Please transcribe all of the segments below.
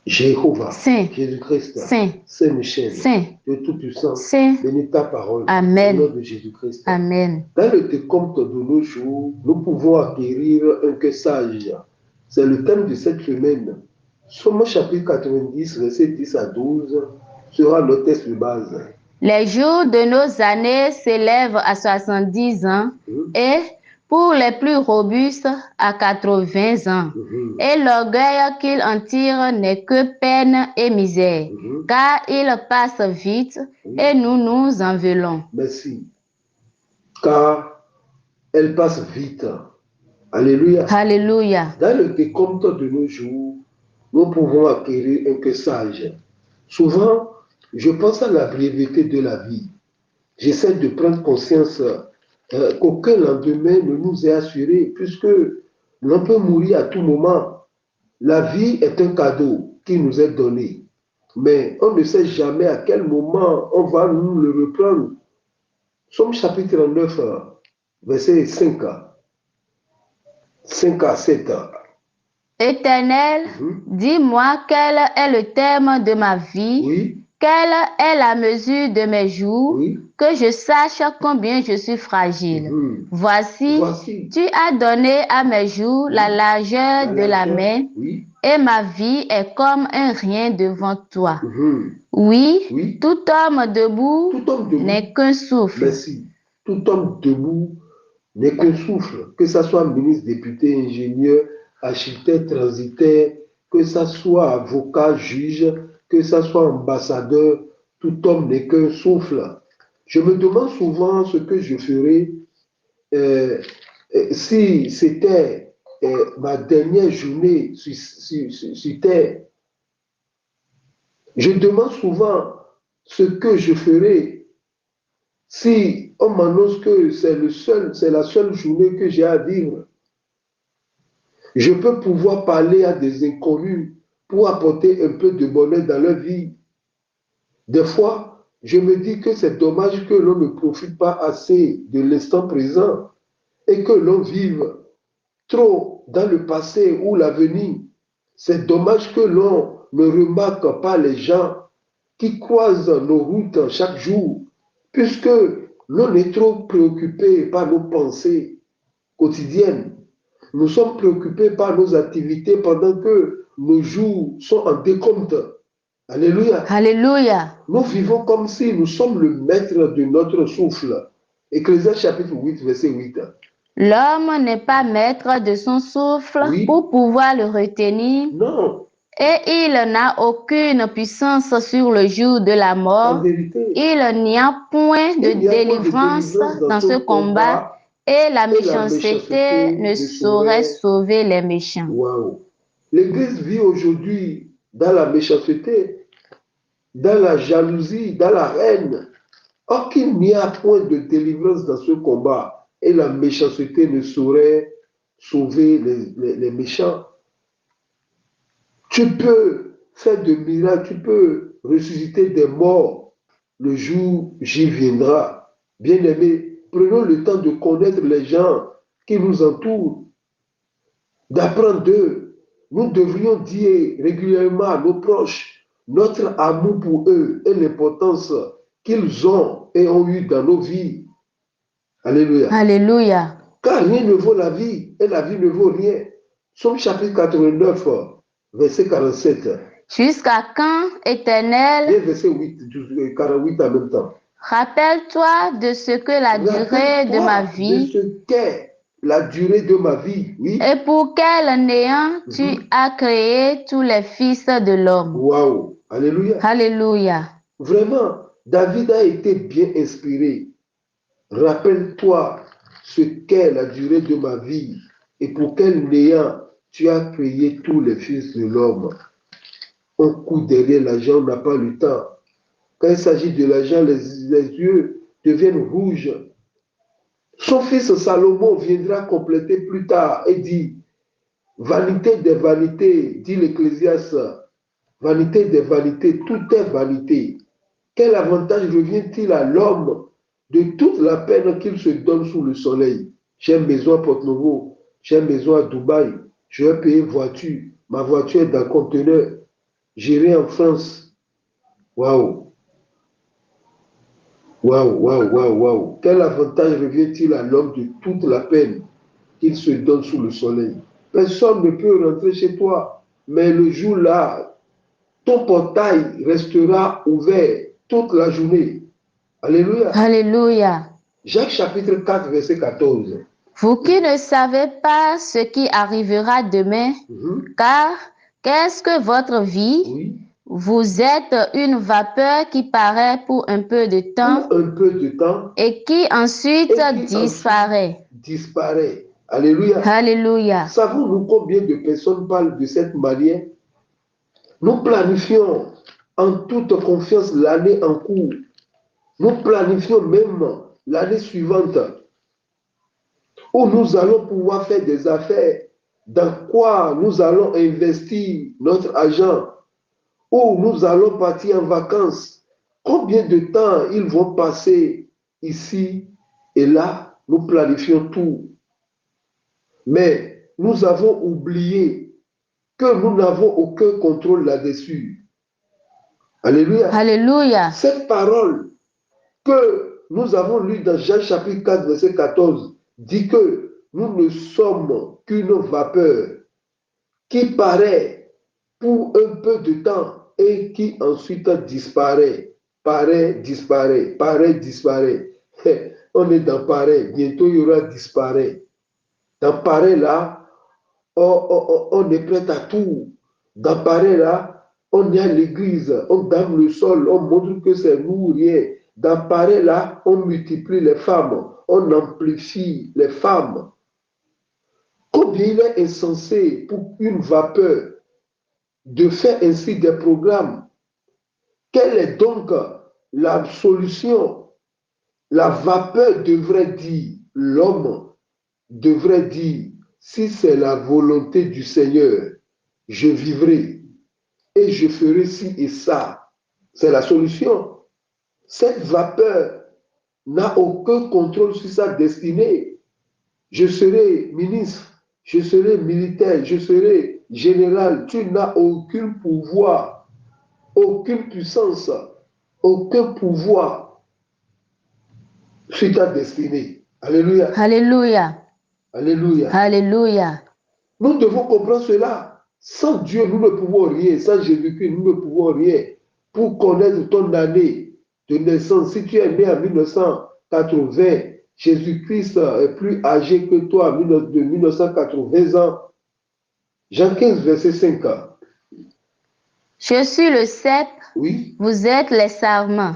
Jéhovah, Saint, Jésus-Christ, Saint, Saint-Michel, Saint, Dieu Tout-Puissant, Saint. bénis ta parole au nom Amen. de Jésus-Christ. Amen. Dans le décompte de nos jours, nous pouvons acquérir un cœur sage. C'est le thème de cette semaine. Somme chapitre 90, versets 10 à 12 sera notre texte de base. Les jours de nos années s'élèvent à 70 ans et pour les plus robustes à 80 ans. Et l'orgueil qu'ils en tirent n'est que peine et misère, car ils passent vite et nous nous en voulons. Merci. Car elle passe vite. Alléluia. Alléluia. Dans le décompte de nos jours, nous pouvons acquérir un cœur sage. Souvent, je pense à la brièveté de la vie. J'essaie de prendre conscience qu'aucun lendemain ne nous est assuré, puisque l'on peut mourir à tout moment. La vie est un cadeau qui nous est donné, mais on ne sait jamais à quel moment on va nous le reprendre. Somme chapitre 9, verset 5 à 7. Éternel, dis-moi quel est le terme de ma vie, Oui, quelle est la mesure de mes jours, oui. que je sache combien je suis fragile. Voici, Voici. tu as donné à mes jours la largeur de la main, Oui. et ma vie est comme un rien devant toi. Oui. Tout homme debout Tout homme debout n'est qu'un souffle. Merci. Tout homme debout n'est qu'un souffle, que ce soit ministre, député, ingénieur, architecte, transitaire, que ce soit avocat, juge, que ce soit ambassadeur, tout homme n'est qu'un souffle. Je me demande souvent ce que je ferais si c'était ma dernière journée sur Terre. Je demande souvent ce que je ferais si on m'annonce que c'est la seule journée que j'ai à vivre. Je peux pouvoir parler à des inconnus pour apporter un peu de bonheur dans leur vie. Des fois, je me dis que c'est dommage que l'on ne profite pas assez de l'instant présent et que l'on vive trop dans le passé ou l'avenir. C'est dommage que l'on ne remarque pas les gens qui croisent nos routes chaque jour, puisque l'on est trop préoccupé par nos pensées quotidiennes. Nous sommes préoccupés par nos activités pendant que nos jours sont en décompte. Alléluia. Alléluia. Nous vivons comme si nous sommes le maître de notre souffle. Ecclésiaste chapitre 8, verset 8. L'homme n'est pas maître de son souffle pour pouvoir le retenir. Non. Et il n'a aucune puissance sur le jour de la mort. En vérité, il n'y a point de délivrance dans ce combat et la méchanceté ne saurait sauver les méchants. Wow. L'Église vit aujourd'hui dans la méchanceté, dans la jalousie, dans la haine. Or qu'il n'y a point de délivrance dans ce combat et la méchanceté ne saurait sauver les méchants. Tu peux faire de miracles, tu peux ressusciter des morts. Le jour j'y viendra. Bien-aimés, prenons le temps de connaître les gens qui nous entourent, d'apprendre d'eux. Nous devrions dire régulièrement à nos proches notre amour pour eux et l'importance qu'ils ont et ont eu dans nos vies. Alléluia. Alléluia. Car rien ne vaut la vie et la vie ne vaut rien. Somme chapitre 89, verset 47. Jusqu'à quand, Éternel? Et verset 8, 48 en même temps. Rappelle-toi de ce que la durée de ma vie. De ce qu'est la durée de ma vie, oui. Et pour quel néant tu as créé tous les fils de l'homme. Waouh, alléluia. Alléluia. Vraiment, David a été bien inspiré. Rappelle-toi ce qu'est la durée de ma vie et pour quel néant tu as créé tous les fils de l'homme. On court derrière l'argent, on n'a pas le temps. Quand il s'agit de l'argent, les yeux deviennent rouges. Son fils Salomon viendra compléter plus tard et dit, vanité des vanités, dit l'Ecclésiaste, vanité des vanités, tout est vanité. Quel avantage revient-il à l'homme de toute la peine qu'il se donne sous le soleil? J'ai une maison à Porto-Novo, j'ai une maison à Dubaï, je vais payer voiture, ma voiture est dans le conteneur. J'irai en France. Waouh. Waouh, waouh, waouh, waouh. Quel avantage revient-il à l'homme de toute la peine qu'il se donne sous le soleil? Personne ne peut rentrer chez toi, mais le jour-là, ton portail restera ouvert toute la journée. Alléluia. Alléluia. Jacques chapitre 4, verset 14. Vous qui ne savez pas ce qui arrivera demain, car qu'est-ce que votre vie? Oui. Vous êtes une vapeur qui paraît pour un peu de temps, Pour un peu de temps et qui ensuite disparaît. Disparaît. Alléluia. Alléluia. Savons-nous combien de personnes parlent de cette manière? Nous planifions en toute confiance l'année en cours. Nous planifions même l'année suivante où nous allons pouvoir faire des affaires, dans quoi nous allons investir notre argent, où nous allons partir en vacances. Combien de temps ils vont passer ici et là? Nous planifions tout. Mais nous avons oublié que nous n'avons aucun contrôle là-dessus. Alléluia. Alléluia. Cette parole que nous avons lue dans Jean chapitre 4, verset 14, dit que nous ne sommes qu'une vapeur qui paraît pour un peu de temps et qui ensuite disparaît. Paraît, disparaît, paraît, disparaît. On est dans pareil, bientôt il y aura disparaît. Dans pareil là, on est prêt à tout. Dans pareil là, on est à l'église, on dame le sol, on montre que c'est nous rien. Dans pareil là, on multiplie les femmes, on amplifie les femmes. Combien il est insensé pour une vapeur de faire ainsi des programmes. Quelle est donc la solution? La vapeur devrait dire, l'homme devrait dire, si c'est la volonté du Seigneur, je vivrai et je ferai ci et ça. C'est la solution. Cette vapeur n'a aucun contrôle sur sa destinée. Je serai ministre, je serai militaire, je serai général. Tu n'as aucun pouvoir, aucune puissance, aucun pouvoir sur ta destinée. Alléluia. Alléluia. Alléluia. Alléluia. Nous devons comprendre cela. Sans Dieu, nous ne pouvons rien. Sans Jésus-Christ, nous ne pouvons rien. Pour connaître ton année de naissance, si tu es né en 1980, Jésus-Christ est plus âgé que toi de 1980 ans. Jean 15, verset 5. Je suis le cep, oui. Vous êtes les sarments.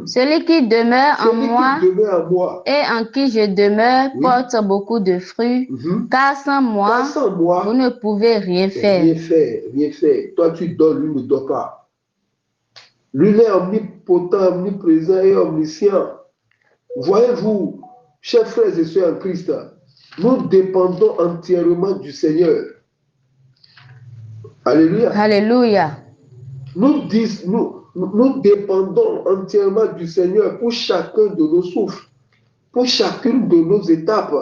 Celui qui demeure en moi et en qui je demeure porte beaucoup de fruits, car sans moi, vous ne pouvez rien faire. Rien faire, rien faire. Toi, tu dors, lui ne dort pas. Lui est omnipotent, omniprésent et omniscient. Voyez-vous, chers frères et sœurs en Christ, nous dépendons entièrement du Seigneur. Alléluia. Alléluia. Nous dépendons entièrement du Seigneur pour chacun de nos souffles, pour chacune de nos étapes.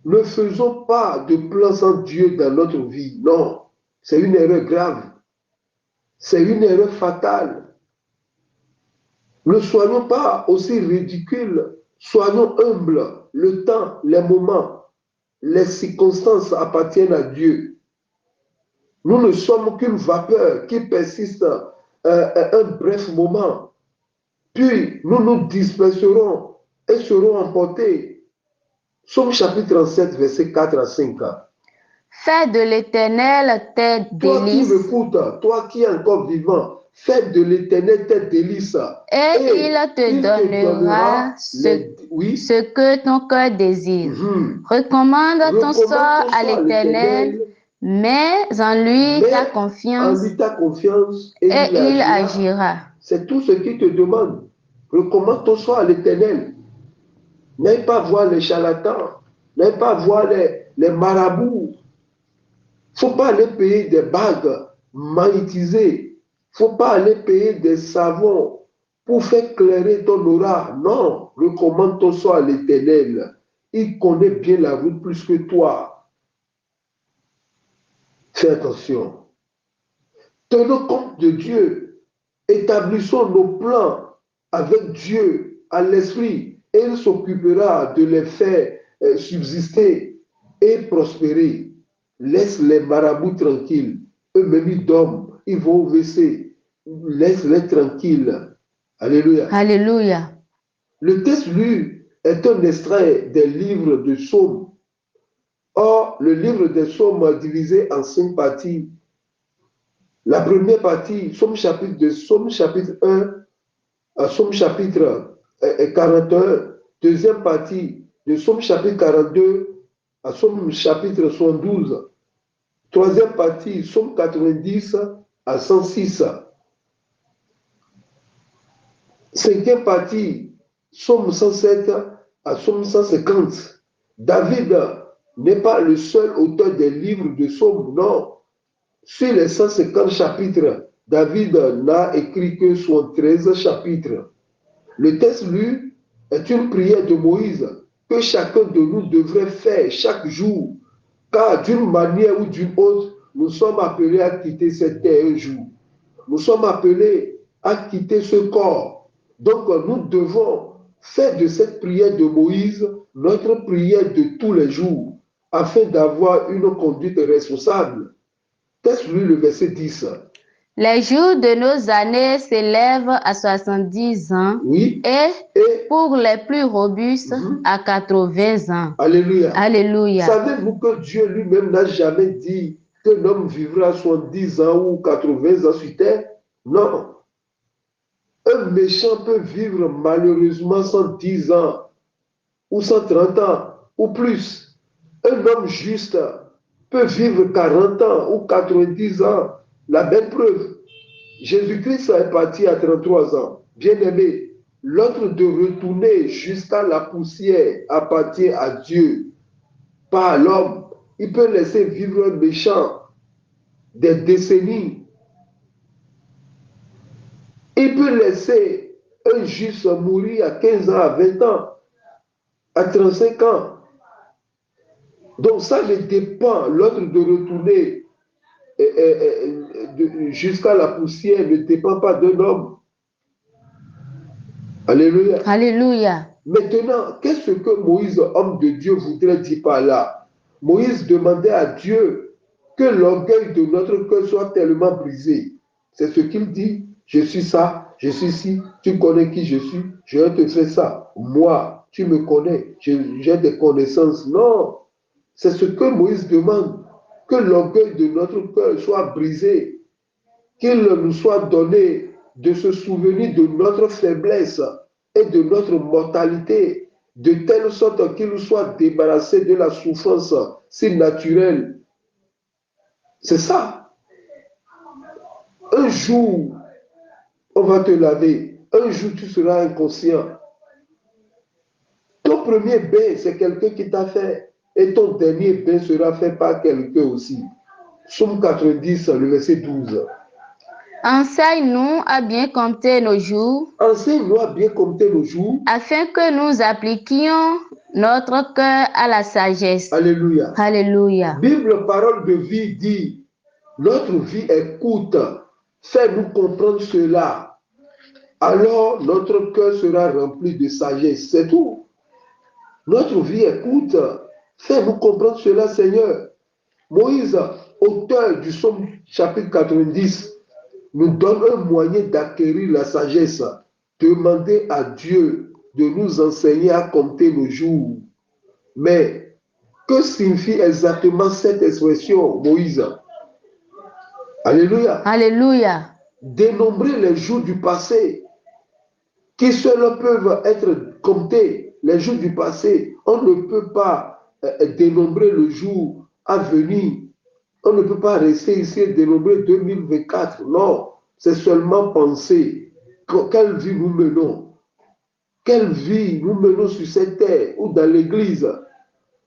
Ne faisons pas de plans sans Dieu dans notre vie. Non, c'est une erreur grave. C'est une erreur fatale. Ne soyons pas aussi ridicules. Soyons humbles. Le temps, les moments, les circonstances appartiennent à Dieu. Nous ne sommes qu'une vapeur qui persiste un bref moment. Puis nous nous disperserons et serons emportés. Psaume chapitre 37, verset 4 à 5. Fais de l'Éternel tes délices. Toi qui m'écoutes, toi qui es encore vivant, fais de l'Éternel tes délices. Et il te donnera ce que ton cœur désire. Recommande ton sort à l'Éternel, mets en lui ta confiance, et il agira. C'est tout ce qu'il te demande. Recommande ton sort à l'Éternel. N'aille pas voir les charlatans, n'aille pas voir les marabouts. Il ne faut pas aller payer des bagues magnétisées. Il ne faut pas aller payer des savons pour faire clairer ton aura. Non, recommande ton sort à l'Éternel. Il connaît bien la route plus que toi. Fais attention. Tenons compte de Dieu. Établissons nos plans avec Dieu à l'esprit et il s'occupera de les faire subsister et prospérer. Laisse les marabouts tranquilles. Eux-mêmes, ils dorment. Ils vont au WC. Laisse-les tranquilles. Alléluia. Alléluia. Le texte lu est un extrait des livres de Psaumes. Or, le livre des Psaumes est divisé en 5 parties. La première partie, Psaume chapitre 1 à Psaume chapitre 41. Deuxième partie, de Psaume chapitre 42 à Psaume chapitre 72. Troisième partie, Psaume 90 à 106. Cinquième partie, Psaume 107 à Psaume 150. David n'est pas le seul auteur des livres de Psaumes, non. Sur les 150 chapitres, David n'a écrit que 13 chapitres. Le texte lu est une prière de Moïse que chacun de nous devrait faire chaque jour, car d'une manière ou d'une autre, nous sommes appelés à quitter cette terre un jour. Nous sommes appelés à quitter ce corps. Donc nous devons faire de cette prière de Moïse notre prière de tous les jours, afin d'avoir une conduite responsable. Texte lu le verset 10. Les jours de nos années s'élèvent à 70 ans Oui. et pour les plus robustes à 80 ans. Alléluia. Alléluia. Savez-vous que Dieu lui-même n'a jamais dit qu'un homme vivra 70 ans ou 80 ans sur terre? Non. Un méchant peut vivre malheureusement 110 ans ou 130 ans ou plus. Un homme juste peut vivre 40 ans ou 90 ans. La belle preuve, Jésus-Christ est parti à 33 ans. Bien-aimé, l'ordre de retourner jusqu'à la poussière appartient à Dieu, pas à l'homme. Il peut laisser vivre un méchant des décennies. Il peut laisser un juste mourir à 15 ans, à 20 ans, à 35 ans. Donc ça ne dépend, l'ordre de retourner jusqu'à la poussière ne dépend pas d'un homme. Alléluia. Alléluia. Maintenant, qu'est-ce que Moïse, homme de Dieu, voudrait dire par là? Moïse demandait à Dieu que l'orgueil de notre cœur soit tellement brisé. C'est ce qu'il dit. Je suis ça, je suis ci, tu connais qui je suis, je vais te faire ça. Moi, tu me connais, j'ai des connaissances. Non, c'est ce que Moïse demande, que l'orgueil de notre cœur soit brisé, qu'il nous soit donné de se souvenir de notre faiblesse et de notre mortalité, de telle sorte qu'il nous soit débarrassé de la souffrance si naturelle. C'est ça. Un jour, on va te laver. Un jour, tu seras inconscient. Ton premier bain, c'est quelqu'un qui t'a fait. Et ton dernier bain sera fait par quelqu'un aussi. Psaume 90, le verset 12. Enseigne-nous à bien compter nos jours. Enseigne-nous à bien compter nos jours. Afin que nous appliquions notre cœur à la sagesse. Alléluia. Alléluia. Bible, parole de vie dit, notre vie est courte. Fais-nous comprendre cela. Alors notre cœur sera rempli de sagesse. C'est tout. Notre vie est courte. Fais-nous comprendre cela, Seigneur. Moïse, auteur du psaume chapitre 90, nous donne un moyen d'acquérir la sagesse. Demander à Dieu de nous enseigner à compter nos jours. Mais que signifie exactement cette expression, Moïse? Alléluia. Alléluia. Dénombrer les jours du passé qui seuls peuvent être comptés. Les jours du passé, on ne peut pas dénombrer le jour à venir. On ne peut pas rester ici et dénombrer 2024. Non, c'est seulement penser. Quelle vie nous menons? Quelle vie nous menons sur cette terre ou dans l'église?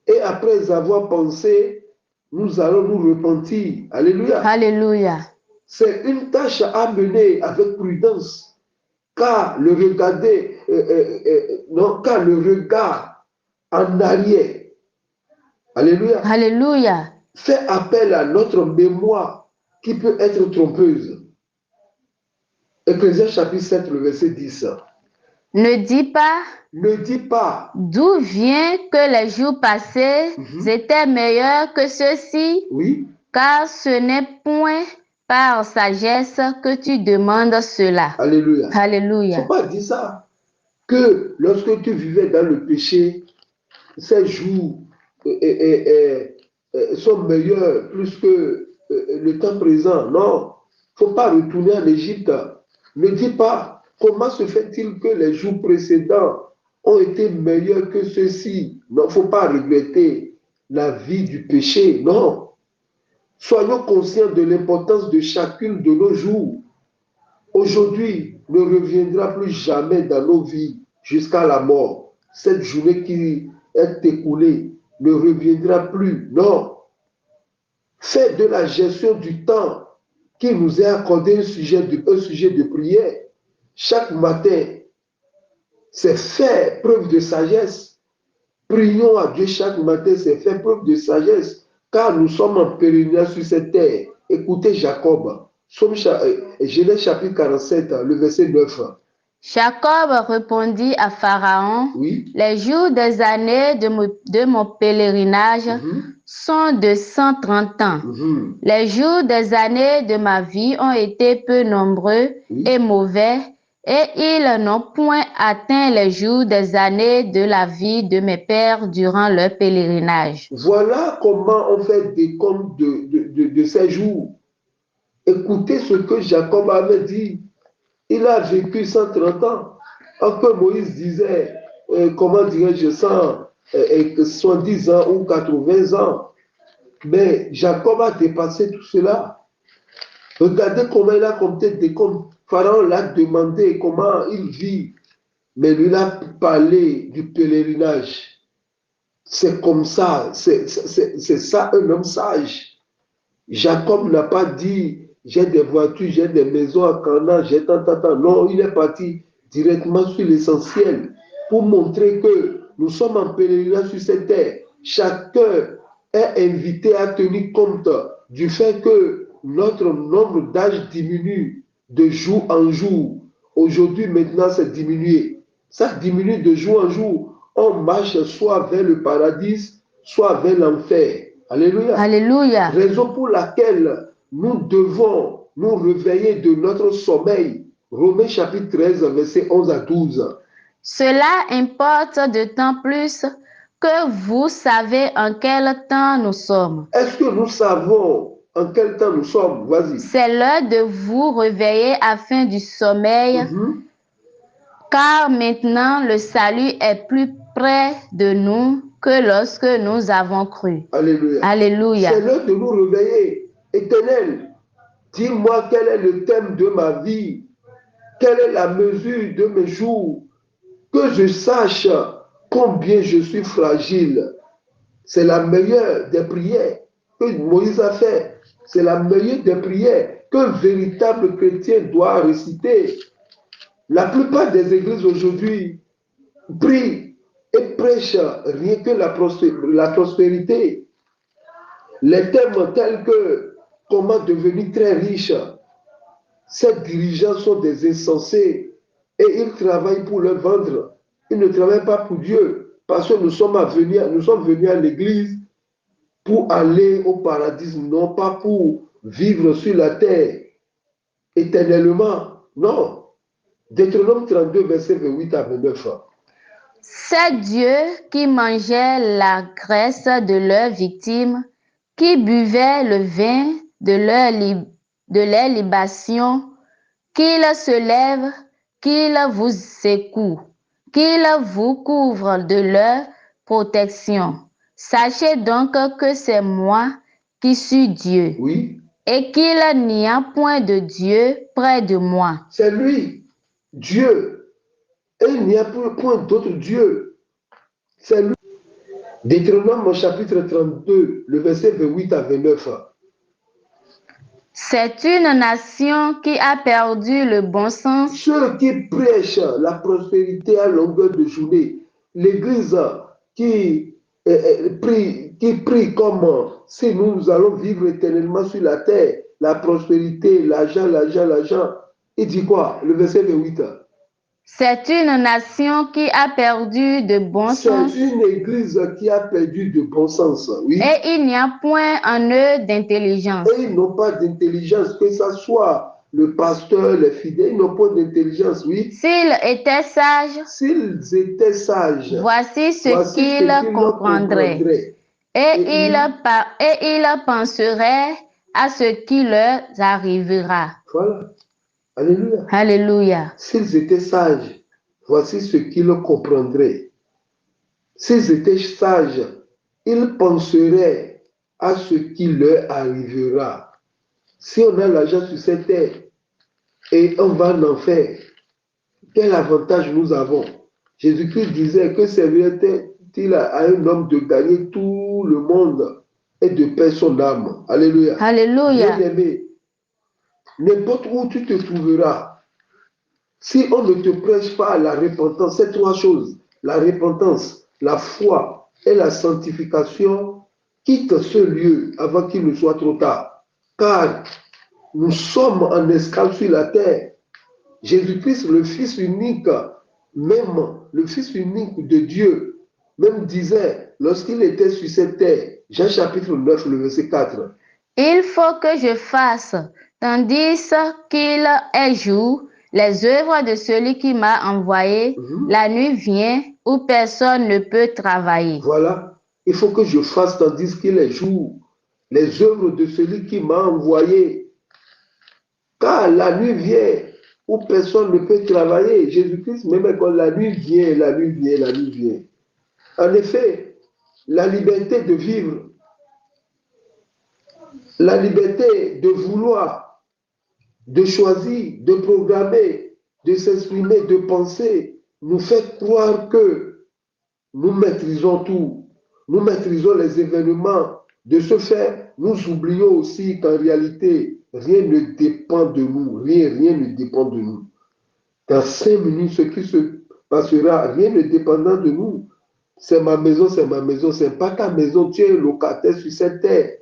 Et après avoir pensé, nous allons nous repentir. Alléluia. Alléluia. C'est une tâche à mener avec prudence, car le regard en arrière, alléluia, Alléluia. fait appel à notre mémoire qui peut être trompeuse. Ecclésiaste chapitre 7, le verset 10. Ne dis pas Ne dis pas. d'où vient que les jours passés étaient meilleurs que ceux-ci, Oui. car ce n'est point par sagesse que tu demandes cela. Alléluia. Alléluia. Il ne faut pas dire ça. Que lorsque tu vivais dans le péché, ces jours sont meilleurs plus que le temps présent. Non. Il ne faut pas retourner en Égypte. Ne dis pas comment se fait-il que les jours précédents ont été meilleurs que ceux-ci. Non, il ne faut pas regretter la vie du péché. Non. Soyons conscients de l'importance de chacune de nos jours. Aujourd'hui ne reviendra plus jamais dans nos vies jusqu'à la mort. Cette journée qui est écoulée ne reviendra plus. Non. Fais de la gestion du temps qui nous est accordé un sujet de prière. Chaque matin, c'est faire preuve de sagesse. Prions à Dieu chaque matin, c'est faire preuve de sagesse, car nous sommes en pèlerinage sur cette terre. Écoutez Jacob, Genèse chapitre 47, le verset 9. Jacob répondit à Pharaon, Oui. Les jours des années de mon pèlerinage sont de 130 ans. Les jours des années de ma vie ont été peu nombreux et mauvais, et ils n'ont point atteint les jours des années de la vie de mes pères durant leur pèlerinage. Voilà comment on fait des comptes de ces jours. Écoutez ce que Jacob avait dit. Il a vécu 130 ans. Alors que Moïse disait, comment dirais-je, 70 ans ou 80 ans. Mais Jacob a dépassé tout cela. Regardez comment il a compté des comptes. Pharaon l'a demandé comment il vit. Mais lui, il a parlé du pèlerinage. C'est comme ça. C'est ça un homme sage. Jacob n'a pas dit j'ai des voitures, j'ai des maisons à Canaan, j'ai tant. Non, il est parti directement sur l'essentiel pour montrer que nous sommes en pèlerinage sur cette terre. Chacun est invité à tenir compte du fait que notre nombre d'âge diminue de jour en jour. Aujourd'hui, maintenant, c'est diminué. Ça diminue de jour en jour. On marche soit vers le paradis, soit vers l'enfer. Alléluia. Alléluia. Raison pour laquelle nous devons nous réveiller de notre sommeil. Romains chapitre 13, verset 11 à 12. Cela importe d'autant plus que vous savez en quel temps nous sommes. Est-ce que nous savons en quel temps nous sommes? Vas-y. C'est l'heure de vous réveiller afin du sommeil, car maintenant le salut est plus près de nous que lorsque nous avons cru. Alléluia. Alléluia. C'est l'heure de nous réveiller. Éternel, dis-moi quel est le thème de ma vie, quelle est la mesure de mes jours, que je sache combien je suis fragile. C'est la meilleure des prières que Moïse a fait. C'est la meilleure des prières qu'un véritable chrétien doit réciter. La plupart des églises aujourd'hui prient et prêchent rien que la prospérité. Les thèmes tels que comment devenir très riche, ces dirigeants sont des insensés et ils travaillent pour leur ventre. Ils ne travaillent pas pour Dieu parce que nous sommes venus à l'église pour aller au paradis, non pas pour vivre sur la terre éternellement. Non. Deutéronome 32, verset 28 à 29. C'est Dieu qui mangeait la graisse de leurs victimes, qui buvait le vin de leur libation, qu'il se lève, qu'il vous secoue, qu'il vous couvre de leur protection. Sachez donc que c'est moi qui suis Dieu, Oui. et qu'il n'y a point de Dieu près de moi. C'est lui, Dieu. Et il n'y a point d'autre Dieu. C'est lui. Deutéronome chapitre 32, le verset 28 à 29. C'est une nation qui a perdu le bon sens. Ceux qui prêchent la prospérité à longueur de journée, l'Église qui prie comme si nous allons vivre éternellement sur la terre, la prospérité, l'argent, l'argent, l'argent. Il dit quoi? Le verset 28. C'est une nation qui a perdu de bon sens. C'est une église qui a perdu de bon sens. Oui. Et il n'y a point en eux d'intelligence. Et ils n'ont pas d'intelligence, que ce soit le pasteur, les fidèles, ils n'ont pas d'intelligence, oui. S'ils étaient sages, voici ce qu'ils comprendraient. Et ils penseraient à ce qui leur arrivera. Voilà. Alléluia. Alléluia. S'ils étaient sages, voici ce qu'ils comprendraient. S'ils étaient sages, ils penseraient à ce qui leur arrivera. Si on a l'argent sur cette terre et on va en enfer, quel avantage nous avons? Jésus-Christ disait que servirait-il à un homme de gagner tout le monde et de perdre son âme? Alléluia. Alléluia. Bien-aimé, n'importe où tu te trouveras, si on ne te prêche pas la repentance, ces trois choses, la repentance, la foi et la sanctification, quitte ce lieu avant qu'il ne soit trop tard. Car nous sommes en esclave sur la terre. Jésus-Christ, le Fils unique, même le Fils unique de Dieu, même disait, lorsqu'il était sur cette terre, Jean chapitre 9, le verset 4. Il faut que je fasse, tandis qu'il est jour, les œuvres de celui qui m'a envoyé. La nuit vient où personne ne peut travailler. Voilà, il faut que je fasse, tandis qu'il est jour, les œuvres de celui qui m'a envoyé. Car la nuit vient où personne ne peut travailler. Jésus-Christ, même quand la nuit vient, la nuit vient, la nuit vient. En effet, la liberté de vivre, la liberté de vouloir, de choisir, de programmer, de s'exprimer, de penser, nous fait croire que nous maîtrisons tout. Nous maîtrisons les événements. De ce fait, nous oublions aussi qu'en réalité, rien ne dépend de nous. Rien ne dépend de nous. Dans 5 minutes, ce qui se passera, rien ne dépendant de nous. C'est ma maison, c'est ma maison. C'est pas ta maison. Tu es locataire sur cette terre.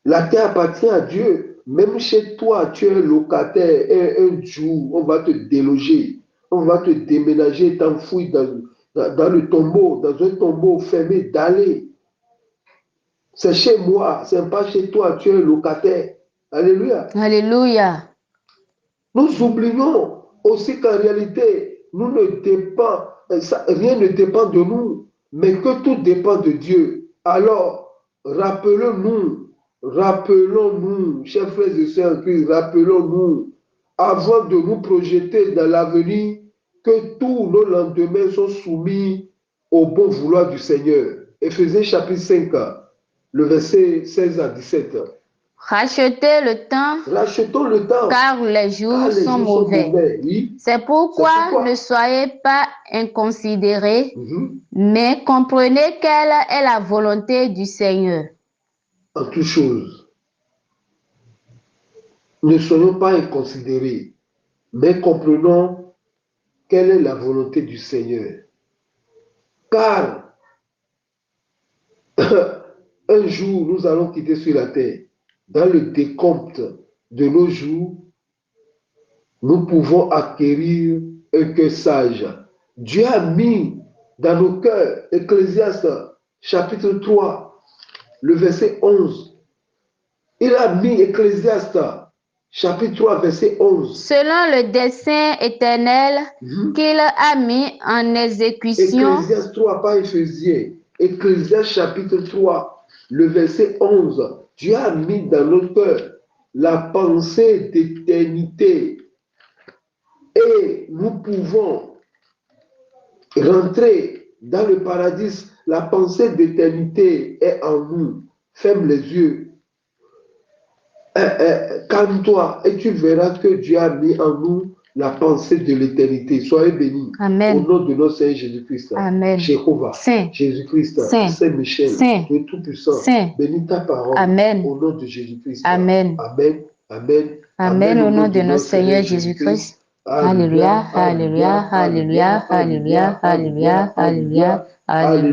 La terre appartient à Dieu. Même chez toi, tu es locataire. Et un jour, on va te déloger. On va te déménager, t'enfouir dans le tombeau, dans un tombeau fermé, d'aller. C'est chez moi, c'est pas chez toi, tu es locataire. Alléluia. Alléluia. Nous oublions aussi qu'en réalité, rien ne dépend de nous, mais que tout dépend de Dieu. Alors, rappelons-nous, chers frères et sœurs en Christ, rappelons-nous, avant de nous projeter dans l'avenir, que tous nos lendemains sont soumis au bon vouloir du Seigneur. Éphésiens chapitre 5, le verset 16 à 17. Rachetez le temps, Rachetons le temps, car les jours sont mauvais. Oui. C'est pourquoi ne soyez pas inconsidérés, mais comprenez quelle est la volonté du Seigneur. En toute chose, ne soyons pas inconsidérés, mais comprenons quelle est la volonté du Seigneur. Car un jour, nous allons quitter sur la terre. Dans le décompte de nos jours, nous pouvons acquérir un cœur sage. Dieu a mis dans nos cœurs, Ecclésiaste chapitre 3, le verset 11. Il a mis Ecclésiaste chapitre 3, verset 11. Selon le dessein éternel qu'il a mis en exécution. Ecclésiaste 3, pas Éphésiens. Ecclésiaste chapitre 3, le verset 11. Dieu a mis dans nos cœurs la pensée d'éternité. Et nous pouvons rentrer dans le paradis. La pensée d'éternité est en nous. Ferme les yeux. Calme-toi et tu verras que Dieu a mis en nous la pensée de l'éternité. Soyez bénis. Amen. Au nom de notre Seigneur Jésus-Christ. Amen. Jéhovah. Saint. Jésus-Christ. Saint. Saint-Michel. Saint. Dieu Tout-Puissant. Saint. Bénis ta parole. Amen. Au nom de Jésus-Christ. Amen. Amen. Amen. Amen. Au nom de notre Seigneur Jésus-Christ. Alléluia. Alléluia. Alléluia. Alléluia. Alléluia. Alléluia. Alléluia.